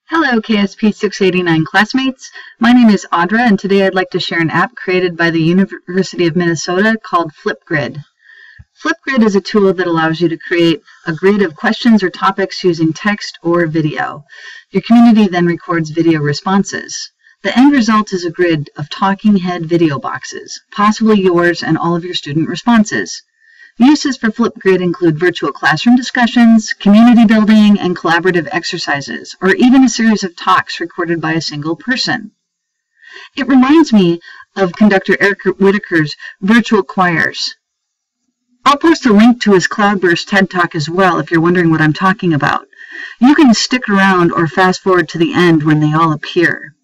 Hello KSP 689 classmates, my name is Audra and today I'd like to share an app created by the University of Minnesota called Flipgrid. Flipgrid is a tool that allows you to create a grid of questions or topics using text or video. Your community then records video responses. The end result is a grid of talking head video boxes, possibly yours and all of your student responses. Uses for Flipgrid include virtual classroom discussions, community building, and collaborative exercises, or even a series of talks recorded by a single person. It reminds me of conductor Eric Whitaker's virtual choirs. I'll post a link to his Cloudburst TED Talk as well if you're wondering what I'm talking about. You can stick around or fast forward to the end when they all appear.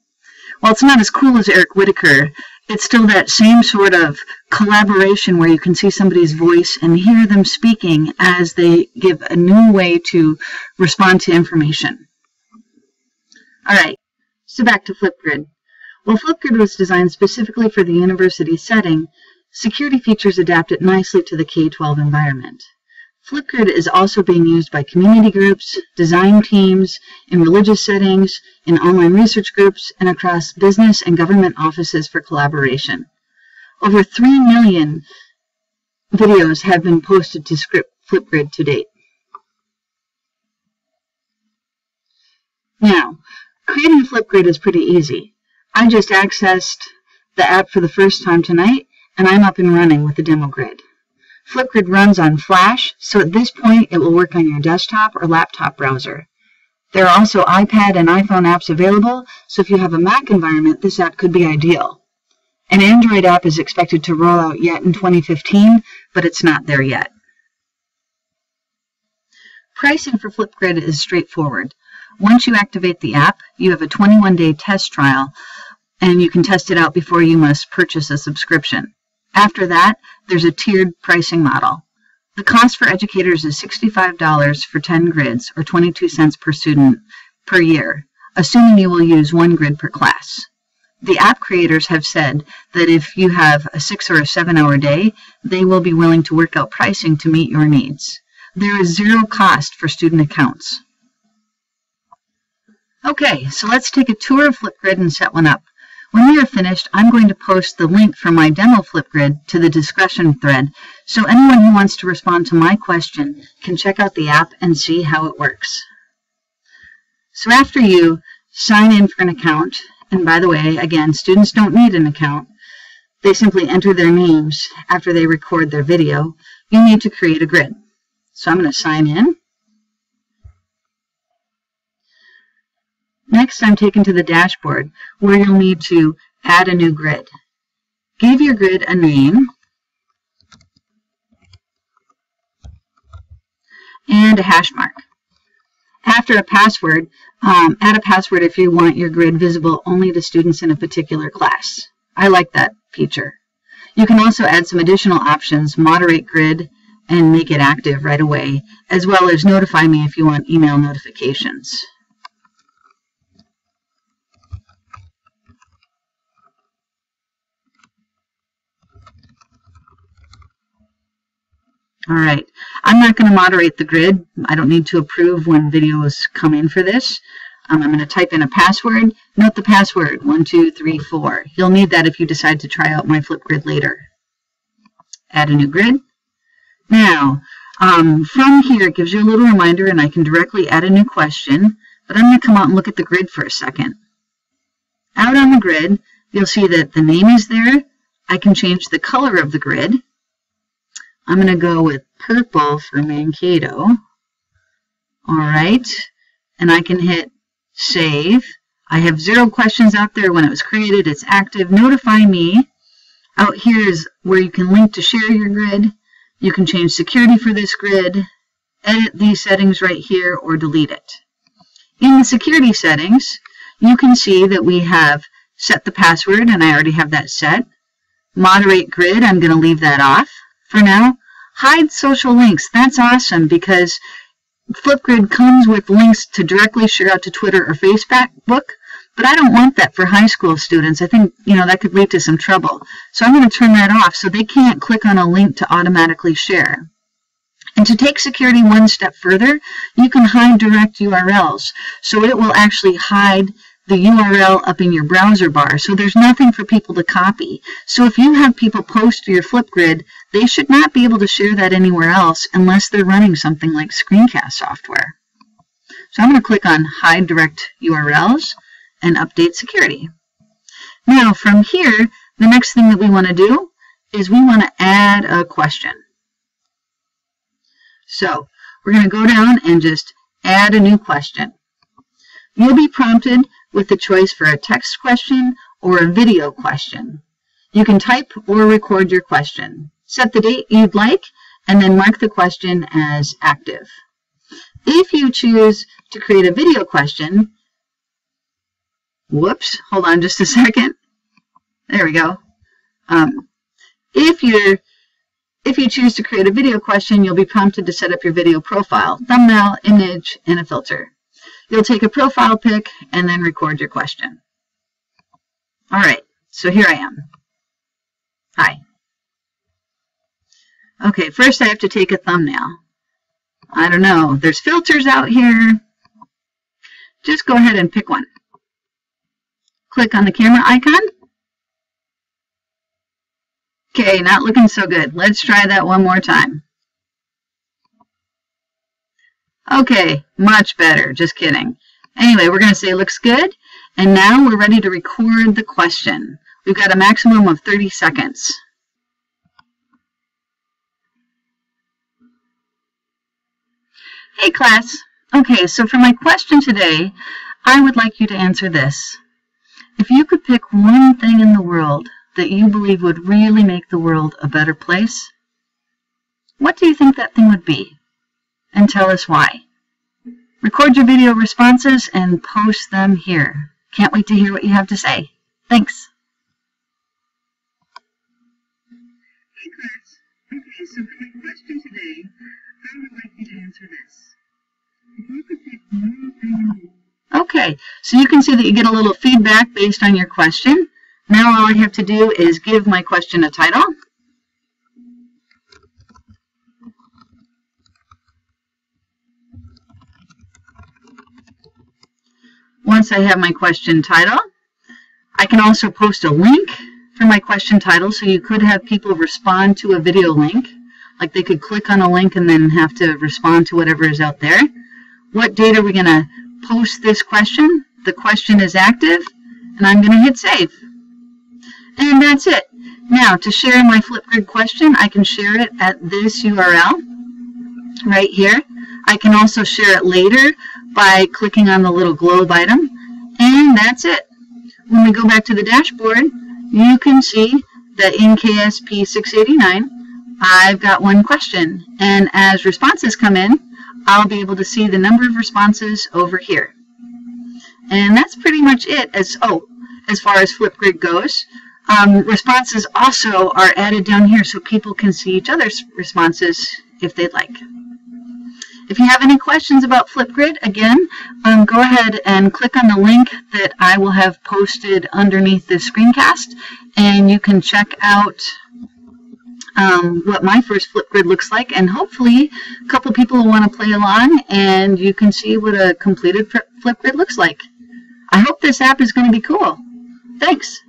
While it's not as cool as Eric Whitaker, it's still that same sort of collaboration where you can see somebody's voice and hear them speaking as they give a new way to respond to information. All right, so back to Flipgrid. While Flipgrid was designed specifically for the university setting, security features adapt it nicely to the K-12 environment. Flipgrid is also being used by community groups, design teams, in religious settings, in online research groups, and across business and government offices for collaboration. Over 3 million videos have been posted to Flipgrid to date. Now, creating Flipgrid is pretty easy. I just accessed the app for the first time tonight, and I'm up and running with the demo grid. Flipgrid runs on Flash, so at this point it will work on your desktop or laptop browser. There are also iPad and iPhone apps available, so if you have a Mac environment, this app could be ideal. An Android app is expected to roll out yet in 2015, but it's not there yet. Pricing for Flipgrid is straightforward. Once you activate the app, you have a 21-day test trial, and you can test it out before you must purchase a subscription. After that, there's a tiered pricing model. The cost for educators is $65 for 10 grids, or 22 cents per student per year, assuming you will use 1 grid per class. The app creators have said that if you have a 6 or a 7-hour day, they will be willing to work out pricing to meet your needs. There is zero cost for student accounts. Okay, so let's take a tour of Flipgrid and set one up. When we are finished, I'm going to post the link for my demo Flipgrid to the discussion thread, so anyone who wants to respond to my question can check out the app and see how it works. So after you sign in for an account, and by the way, again, students don't need an account, they simply enter their names after they record their video, you need to create a grid. So I'm going to sign in. Next, I'm taken to the dashboard where you'll need to add a new grid. Give your grid a name and a hash mark. After a password, add a password if you want your grid visible only to students in a particular class. I like that feature. You can also add some additional options, moderate grid, and make it active right away, as well as notify me if you want email notifications. All right, I'm not going to moderate the grid. I don't need to approve when videos come in for this. I'm going to type in a password. Note the password, 1234. You'll need that if you decide to try out my Flipgrid later. Add a new grid. Now, from here, it gives you a little reminder, and I can directly add a new question, but I'm going to come out and look at the grid for a second. Out on the grid, you'll see that the name is there. I can change the color of the grid. I'm going to go with purple for Mankato. All right, and I can hit save. I have 0 questions out there when it was created. It's active. Notify me. Out here is where you can link to share your grid. You can change security for this grid, edit these settings right here, or delete it. In the security settings, you can see that we have set the password, and I already have that set. Moderate grid, I'm going to leave that off for now. Hide social links. That's awesome because Flipgrid comes with links to directly share out to Twitter or Facebook, but I don't want that for high school students. I think, that could lead to some trouble. So I'm going to turn that off so they can't click on a link to automatically share. And to take security one step further, you can hide direct URLs. So it will actually hide the URL up in your browser bar. So there's nothing for people to copy. So if you have people post to your Flipgrid, they should not be able to share that anywhere else unless they're running something like screencast software. So I'm going to click on Hide Direct URLs and Update Security. Now from here, the next thing that we want to do is we want to add a question. So we're going to go down and just add a new question. You'll be prompted with the choice for a text question or a video question. You can type or record your question. Set the date you'd like and then mark the question as active. If you choose to create a video question, whoops, hold on just a second. There we go. If you choose to create a video question, you'll be prompted to set up your video profile, thumbnail, image, and a filter. You'll take a profile pic and then record your question. All right, so here I am. Hi. Okay, first I have to take a thumbnail. I don't know, there's filters out here. Just go ahead and pick one. Click on the camera icon. Okay, not looking so good. Let's try that one more time. Okay, much better. Just kidding. Anyway, we're going to say looks good. And now we're ready to record the question. We've got a maximum of 30 seconds. Hey class. Okay, so for my question today, I would like you to answer this. If you could pick one thing in the world that you believe would really make the world a better place, what do you think that thing would be? And tell us why. Record your video responses and post them here. Can't wait to hear what you have to say. Thanks. Hey class. Okay, so for my question today, I would like you to answer this. If you could pick one thing. Okay, so you can see that you get a little feedback based on your question. Now all I have to do is give my question a title. Once I have my question title, I can also post a link for my question title, so you could have people respond to a video link. Like they could click on a link and then have to respond to whatever is out there. What date are we going to post this question? The question is active, and I'm going to hit save. And that's it. Now, to share my Flipgrid question, I can share it at this URL right here. I can also share it later by clicking on the little globe item. And that's it. When we go back to the dashboard, you can see that in KSP 689, I've got one question. And as responses come in, I'll be able to see the number of responses over here. And that's pretty much it as far as Flipgrid goes. Responses also are added down here so people can see each other's responses if they'd like. If you have any questions about Flipgrid, again, go ahead and click on the link that I will have posted underneath this screencast, and you can check out what my first Flipgrid looks like, and hopefully a couple people will want to play along and you can see what a completed Flipgrid looks like. I hope this app is going to be cool. Thanks.